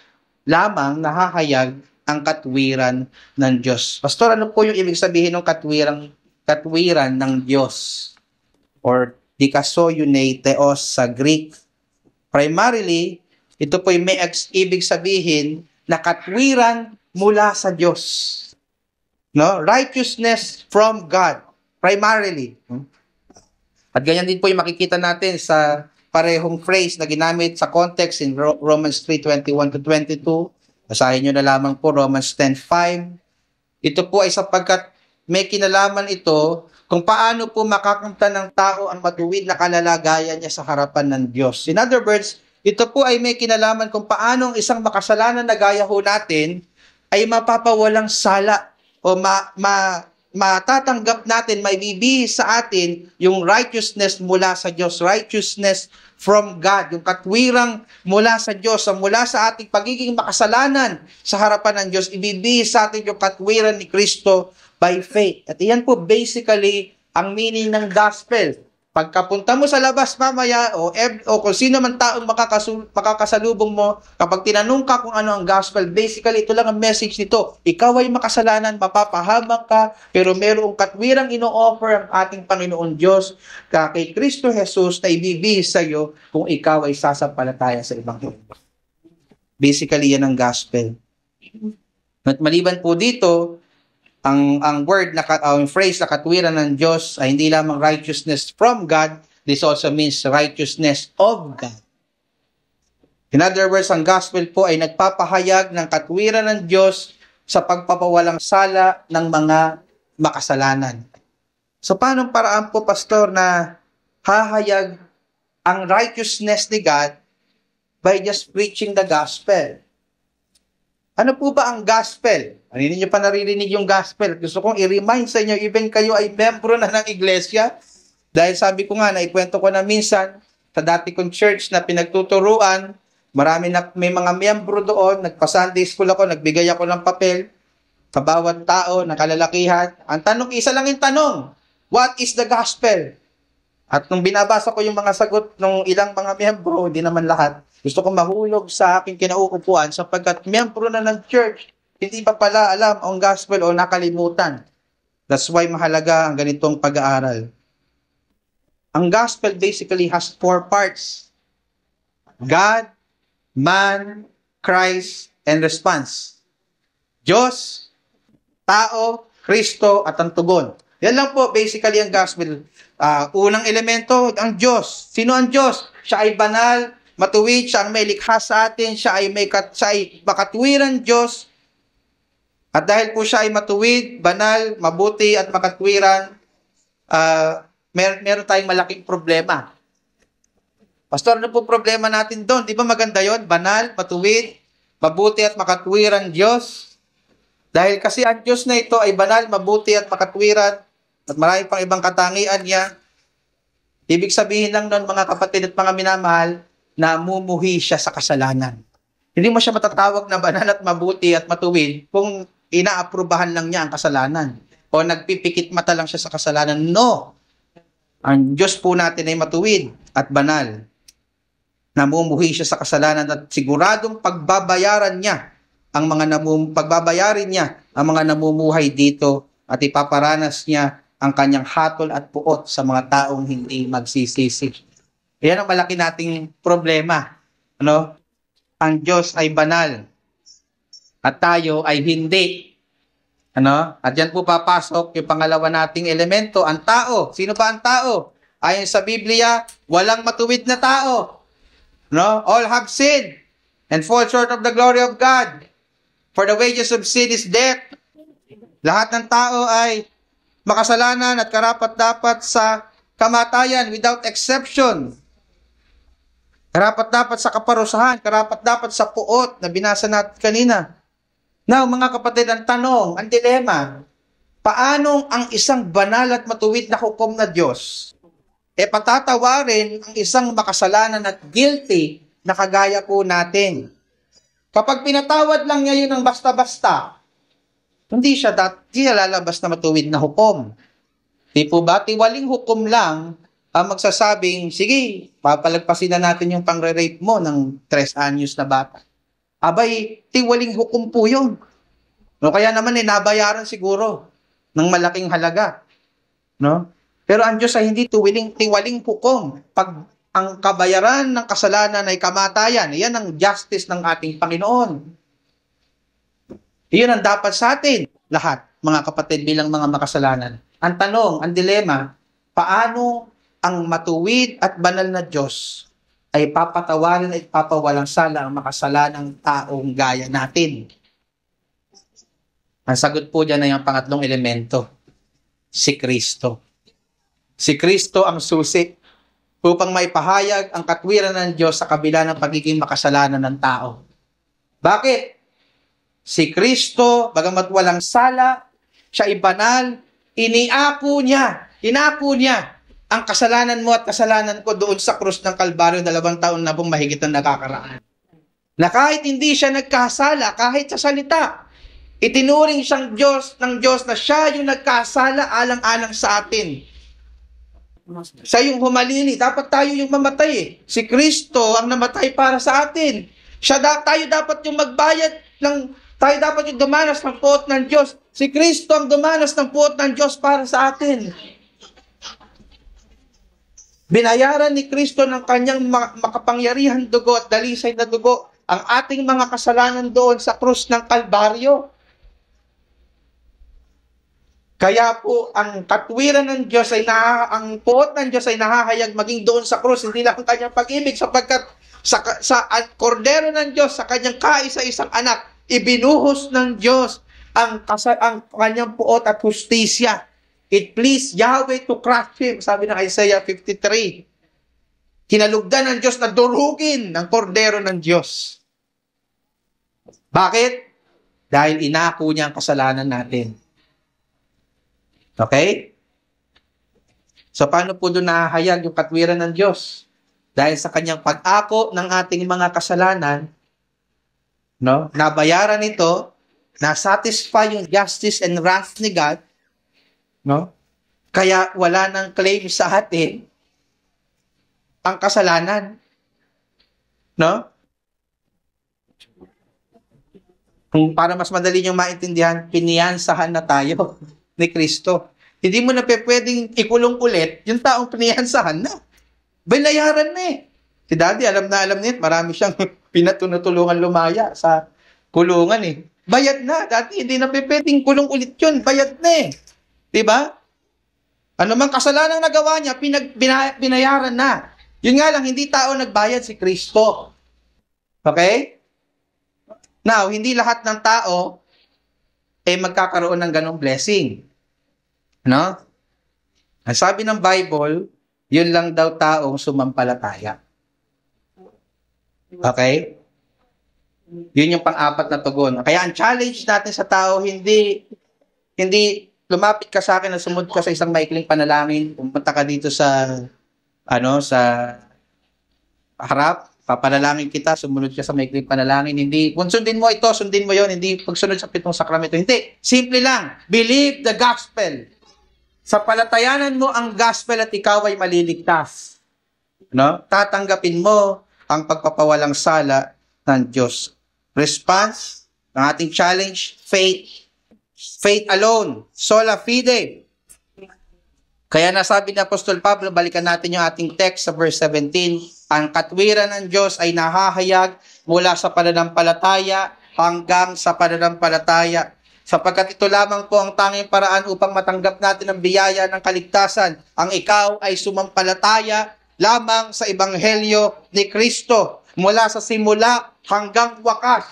lamang nahahayag ang katwiran ng Diyos. Pastor, ano po yung ibig sabihin ng katwiran ng Diyos? Or dikasoyune theos sa Greek. Primarily, ito po yung may ibig sabihin na katwiran mula sa Diyos. No? Righteousness from God. Primarily. At ganyan din po yung makikita natin sa parehong phrase na ginamit sa context in Romans 3:21-22. Basahin nyo na lamang po Romans 10:5. Ito po ay sapagkat may kinalaman ito kung paano po makakamtan ng tao ang matuwid na kalalagayan niya sa harapan ng Diyos. In other words, ito po ay may kinalaman kung paano ang isang makasalanan na gaya ho natin ay mapapawalang sala o matatanggap natin, may bibihis sa atin yung righteousness mula sa Diyos, righteousness from God, yung katwirang mula sa Diyos, mula sa ating pagiging makasalanan sa harapan ng Diyos, ibibihis sa atin yung katwiran ni Kristo by faith. At iyan po basically ang meaning ng gospel. Pagkapunta mo sa labas mamaya o kung sino man taong makakasalubong mo, kapag tinanong ka kung ano ang gospel, basically ito lang ang message nito. Ikaw ay makasalanan, mapapahamak ka, pero mayroong katwirang ino-offer ang ating Panginoon Diyos kay Kristo Jesus na ibibigay sa iyo kung ikaw ay sasampalataya sa Ebanghelyo. Basically yan ang gospel. At maliban po dito, ang word na ang phrase na katwiran ng Diyos ay hindi lamang righteousness from God, this also means righteousness of God. In other words, ang gospel po ay nagpapahayag ng katwiran ng Diyos sa pagpapawalang sala ng mga makasalanan. So paano paraan po, pastor, na hahayag ang righteousness ni God by just preaching the gospel? Ano po ba ang gospel? Hindi niyo pa naririnig yung gospel. Gusto kong i-remind sa inyo, even kayo ay membro na ng iglesia. Dahil sabi ko nga, naikwento ko na minsan, sa dati kong church na pinagtuturuan, may mga miyembro doon, nagpa-Sunday school ako, nagbigay ako ng papel sa bawat tao, ng kalalakihan. Ang tanong, isa lang yung tanong, what is the gospel? At nung binabasa ko yung mga sagot ng ilang mga miyembro, hindi naman lahat, gusto kong mahulog sa aking kinauupuan sapagkat miyembro na ng church, hindi pa pala alam ang gospel o nakalimutan. That's why mahalaga ang ganitong pag-aaral. Ang gospel basically has 4 parts. God, man, Christ, and response. Diyos, tao, Kristo, at ang tugon. Yan lang po basically ang gospel. Unang elemento, ang Diyos. Sino ang Diyos? Siya ay banal, matuwid, siya ang may likha sa atin, siya ay makatwiran Diyos. At dahil po siya ay matuwid, banal, mabuti, at makatwiran, meron tayong malaking problema. Pastor, ano po problema natin doon? Di ba maganda yon? Banal, matuwid, mabuti at makatwiran Diyos. Dahil kasi ang Diyos na ito ay banal, mabuti at makatwiran at marami pang ibang katangian niya. Ibig sabihin lang noon, mga kapatid at mga minamahal, na mumuhi siya sa kasalanan. Hindi mo siya matatawag na banal at mabuti at matuwid kung inaaprubahan lang niya ang kasalanan o nagpipikit mata lang siya sa kasalanan. No! Ang Diyos po natin ay matuwid at banal. Namumuhi siya sa kasalanan at siguradong pagbabayaran niya ang mga namumuhay dito at ipaparanas niya ang kanyang hatol at puot sa mga taong hindi magsisisi. Yan ang malaki nating problema. Ano? Ang Diyos ay banal at tayo ay hindi. Ano? At yan po papasok yung pangalawa nating elemento, ang tao. Sino ba ang tao? Ayon sa Biblia, walang matuwid na tao. No? All have sinned and fall short of the glory of God. For the wages of sin is death. Lahat ng tao ay makasalanan at karapat-dapat sa kamatayan without exception. Karapat-dapat sa kaparusahan, karapat-dapat sa puot na binasa natin kanina. Now, mga kapatid, ang tanong, ang dilema, paano ang isang banal at matuwid na hukom na Diyos patatawarin ang isang makasalanan at guilty na kagaya po natin? Kapag pinatawad lang niya yun ng basta-basta, hindi siya lalabas na matuwid na hukom. Di po ba? Tiwaling hukom lang ang magsasabing, sige, papalagpasin na natin yung pangre-rape mo ng 3 anyos na bata. Abay, tiwaling hukom po yun. No, kaya naman nabayaran siguro ng malaking halaga. No? Pero ang Diyos ay hindi tiwaling hukom. Pag ang kabayaran ng kasalanan ay kamatayan, yan ang justice ng ating Panginoon. Iyon ang dapat sa atin lahat, mga kapatid, bilang mga makasalanan. Ang tanong, ang dilema, paano ang matuwid at banal na Diyos ay papatawarin at papawalang sala ang makasalanang taong gaya natin? Ang sagot po dyan ay ang pangatlong elemento, si Kristo. Si Kristo ang susi upang maipahayag ang katwiran ng Diyos sa kabila ng pagiging makasalanan ng tao. Bakit? Si Kristo, bagamat walang sala, siya ay banal, inako niya ang kasalanan mo at kasalanan ko doon sa krus ng Kalbaryo, 2 taon na pong mahigit na nakakaraan. Na kahit hindi siya nagkasala, kahit sa salita, itinuring siyang Diyos ng Diyos na siya yung nagkasala alang-alang sa atin. Siya yung humalili, dapat tayo yung mamatay. Si Kristo ang namatay para sa atin. Tayo dapat yung magbayad tayo dapat yung dumanas ng puot ng Diyos. Si Kristo ang dumanas ng puot ng Diyos para sa atin. Binayaran ni Kristo ng kanyang makapangyarihan dugo at dalisay na dugo ang ating mga kasalanan doon sa krus ng Kalbaryo. Kaya po ang katwiran ng Diyos ang puot ng Diyos ay nahahayag maging doon sa krus, hindi lang ang kanyang pag-ibig, sapagkat sa kordero ng Diyos, sa kanyang kaisa-isang anak, ibinuhos ng Diyos ang kanyang puot at hustisya. It pleased Yahweh to crush him, sabi ng Isaiah 53. Kinalugdan ng Diyos na durugin ng kordero ng Diyos. Bakit? dahil inako niya ang kasalanan natin. Okay? So, paano po doon nahahayag yung katwiran ng Diyos? Dahil sa kanyang pag-ako ng ating mga kasalanan, no, nabayaran ito, na-satisfy yung justice and wrath ni God, no? Kaya wala nang claim sa atin ang kasalanan. No? Kung para mas madali nyo maintindihan, piniyansahan na tayo ni Kristo. Hindi mo na pwedeng ikulong ulit yung taong piniyansahan na. Binayaran na eh. Si Daddy, alam na niya, marami siyang pinatunutulungan lumaya sa kulungan eh. Bayad na. Dati hindi na pwedeng kulong ulit yun. Bayad na eh. Diba? Ano mang kasalanan nagawa niya, binayaran na. Yun nga lang, hindi tao nagbayad, si Kristo. Okay? Now, hindi lahat ng tao magkakaroon ng ganong blessing. No? Ang sabi ng Bible, yun lang daw taong sumampalataya. Okay? Yun yung pang-apat na tugon. Kaya ang challenge natin sa tao, hindi lumapit ka sa akin at sumunod ka sa isang maikling panalangin, pumunta ka dito sa harap, papanalangin kita, sumunod ka sa maikling panalangin, hindi, kung sundin mo ito, sundin mo yon, hindi pagsunod sa 7 sakramento. Hindi. Simple lang. Believe the gospel. Sa palatayanan mo ang gospel at ikaw ay maliligtas. No? Tatanggapin mo ang pagpapawalang sala ng Diyos. Response ng ating challenge, faith. Faith alone. Sola fide. Kaya nasabi ni Apostol Pablo, balikan natin yung ating text sa verse 17, ang katwiran ng Diyos ay nahahayag mula sa pananampalataya hanggang sa pananampalataya. Sapagkat ito lamang po ang tanging paraan upang matanggap natin ang biyaya ng kaligtasan. Ang ikaw ay sumampalataya lamang sa Ebanghelyo ni Kristo mula sa simula hanggang wakas.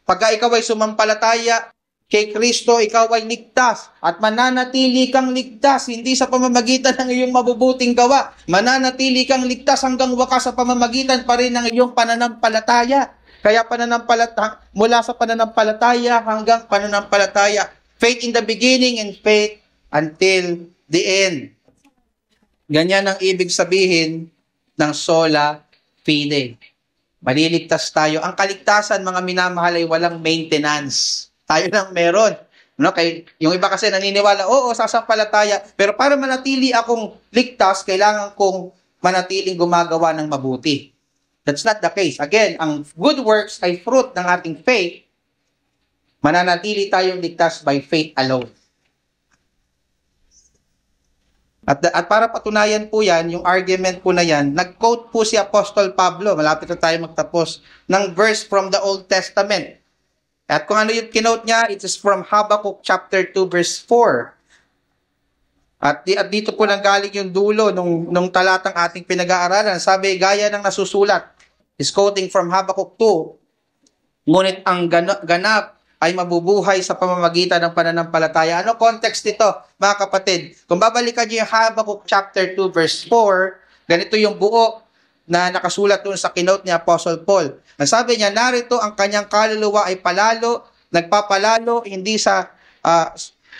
Pagka ikaw ay sumampalataya kay Kristo, ikaw ay ligtas at mananatili kang ligtas, hindi sa pamamagitan ng iyong mabubuting gawa. Mananatili kang ligtas hanggang wakas sa pamamagitan pa rin ng iyong pananampalataya. Kaya mula sa pananampalataya hanggang pananampalataya. Faith in the beginning and faith until the end. Ganyan ang ibig sabihin ng sola fide. Maliligtas tayo. Ang kaligtasan, mga minamahal, ay walang maintenance. Tayo lang meron. No? Yung iba kasi naniniwala, oo, sasampalataya. Pero para manatili akong ligtas, kailangan kong manatiling gumagawa ng mabuti. That's not the case. Again, ang good works ay fruit ng ating faith. Mananatili tayong ligtas by faith alone. At para patunayan po yan, yung argument po na yan, nag-quote po si Apostol Pablo, malapit na tayo magtapos, ng verse from the Old Testament. At kung ano yung kinote niya, it is from Habakkuk chapter 2 verse 4. At dito po nang galing yung dulo nung talatang ating pinag-aaralan. Sabi, gaya ng nasusulat, is quoting from Habakkuk 2, ngunit ang ganap ay mabubuhay sa pamamagitan ng pananampalataya. Ano context nito, mga kapatid? Kung babalikan niyo yung Habakkuk chapter 2 verse 4, ganito yung buo na nakasulat doon sa kinote ni Apostle Paul. Ang sabi niya, narito ang kanyang kaluluwa ay nagpapalalo, hindi sa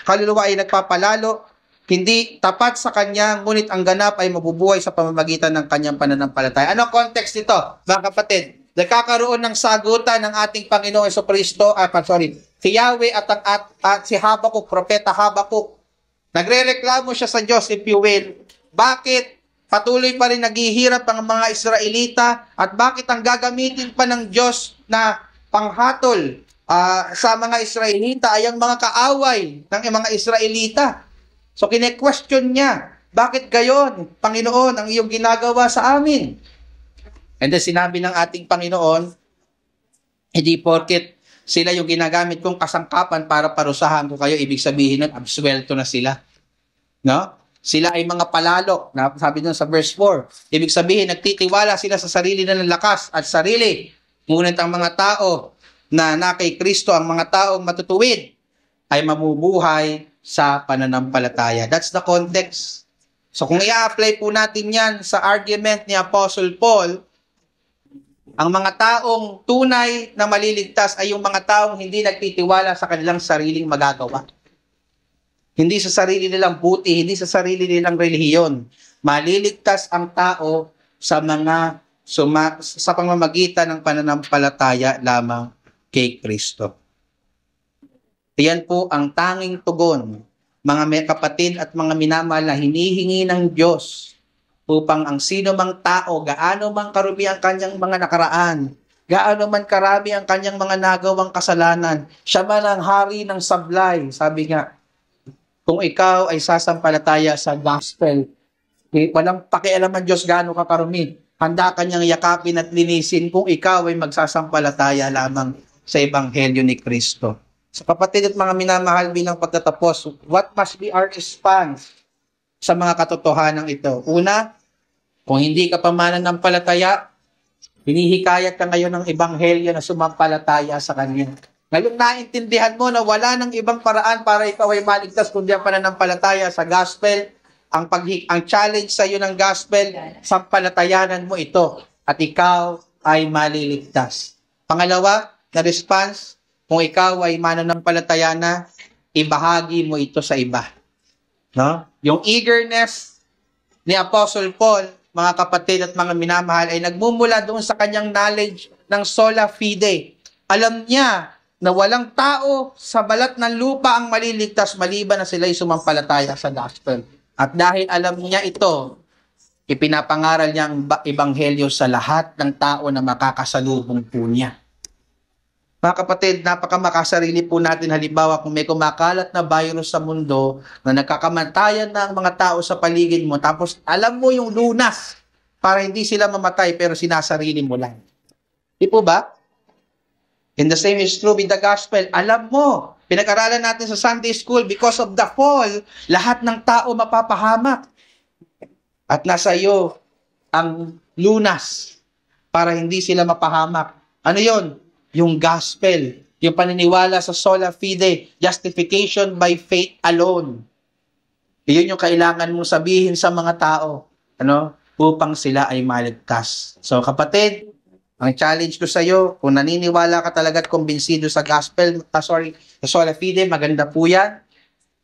kaluluwa ay nagpapalalo, hindi tapat sa kanya, ngunit ang ganap ay mabubuhay sa pamamagitan ng kanyang pananampalataya. Ano context nito, mga kapatid? Nagkakaroon ng sagutan ng ating Panginoong Jesucristo, si Yahweh at si Habakkuk, propeta Habakkuk. Nagrereklamo siya sa Diyos, if you will. Bakit patuloy pa rin naghihirap ang mga Israelita at bakit ang gagamitin pa ng Diyos na panghatol sa mga Israelita ay ang mga kaaway ng mga Israelita? So, kine-question niya, bakit gayon, Panginoon, ang iyong ginagawa sa amin? And then, sinabi ng ating Panginoon, hindi porket sila yung ginagamit kong kasangkapan para parusahan ko kayo, ibig sabihin nun, absuelto na sila. No? Sila ay mga palalo, sabi doon sa verse 4. Ibig sabihin, nagtitiwala sila sa sarili na ng lakas at sarili. Ngunit ang mga tao na kay Kristo, ang mga taong matutuwid, ay mabubuhay sa pananampalataya. That's the context. So kung i-apply po natin yan sa argument ni Apostle Paul, Ang mga taong tunay na maliligtas ay yung mga taong hindi nagtitiwala sa kanilang sariling magagawa. Hindi sa sarili nilang buti, hindi sa sarili nilang relihiyon. Maliligtas ang tao sa sa pamamagitan ng pananampalataya lamang kay Kristo. Iyan po ang tanging tugon, mga kapatid at mga minamahal na hinihingi ng Diyos upang ang sino mang tao, gaano man karumi ang kanyang mga nakaraan, gaano man karami ang kanyang mga nagawang kasalanan, siya man ang hari ng sablay. Sabi nga, kung ikaw ay sasampalataya sa gospel, walang pakialam ang Diyos gaano ka karumi. Handa kanyang yakapin at linisin kung ikaw ay magsasampalataya lamang sa Ebanghelyo ni Kristo. Sa kapatid at mga minamahal, bilang pagtatapos, what must be our response sa mga katotohanan ito? Una, kung hindi ka pa mananampalataya, hinihikayat ka ngayon ng Ebanghelyo na sumampalataya sa Kanya. Ngayon naintindihan mo na wala ng ibang paraan para ikaw ay maligtas kundi ang pananampalataya sa gospel. Ang challenge sa iyo ng gospel, sampalatayanan mo ito at ikaw ay maliligtas. Pangalawa, na response, kung ikaw ay mananampalataya na, ibahagi mo ito sa iba. No? Yung eagerness ni Apostle Paul, mga kapatid at mga minamahal, ay nagmumula doon sa kanyang knowledge ng sola fide. Alam niya na walang tao sa balat ng lupa ang maliligtas maliban na sila'y sumampalataya sa gospel. At dahil alam niya ito, ipinapangaral niya ang ebanghelyo sa lahat ng tao na makakasalubong po niya. Mga kapatid, napakamakasarili po natin halimbawa kung may kumakalat na virus sa mundo na nagkakamantayan na ang mga tao sa paligid mo, tapos alam mo yung lunas para hindi sila mamatay pero sinasarili mo lang. Di po ba? And the same is true with the gospel. Alam mo, pinag-aralan natin sa Sunday school, because of the fall, lahat ng tao mapapahamak. At nasa iyo ang lunas para hindi sila mapahamak. Ano yon? Yung gospel, yung paniniwala sa sola fide, justification by faith alone. Iyon yung kailangan mong sabihin sa mga tao, upang sila ay maligtas. So kapatid, ang challenge ko sa iyo, kung naniniwala ka talaga at kumbinsido sa gospel, sa sola fide, maganda po yan,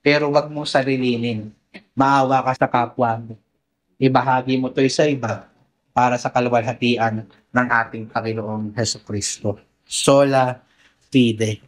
pero wag mo sarilinin. Maawa ka sa kapwa mo. Ibahagi mo ito sa iba para sa kaluwalhatian ng ating Panginoong Hesukristo. Sola fide.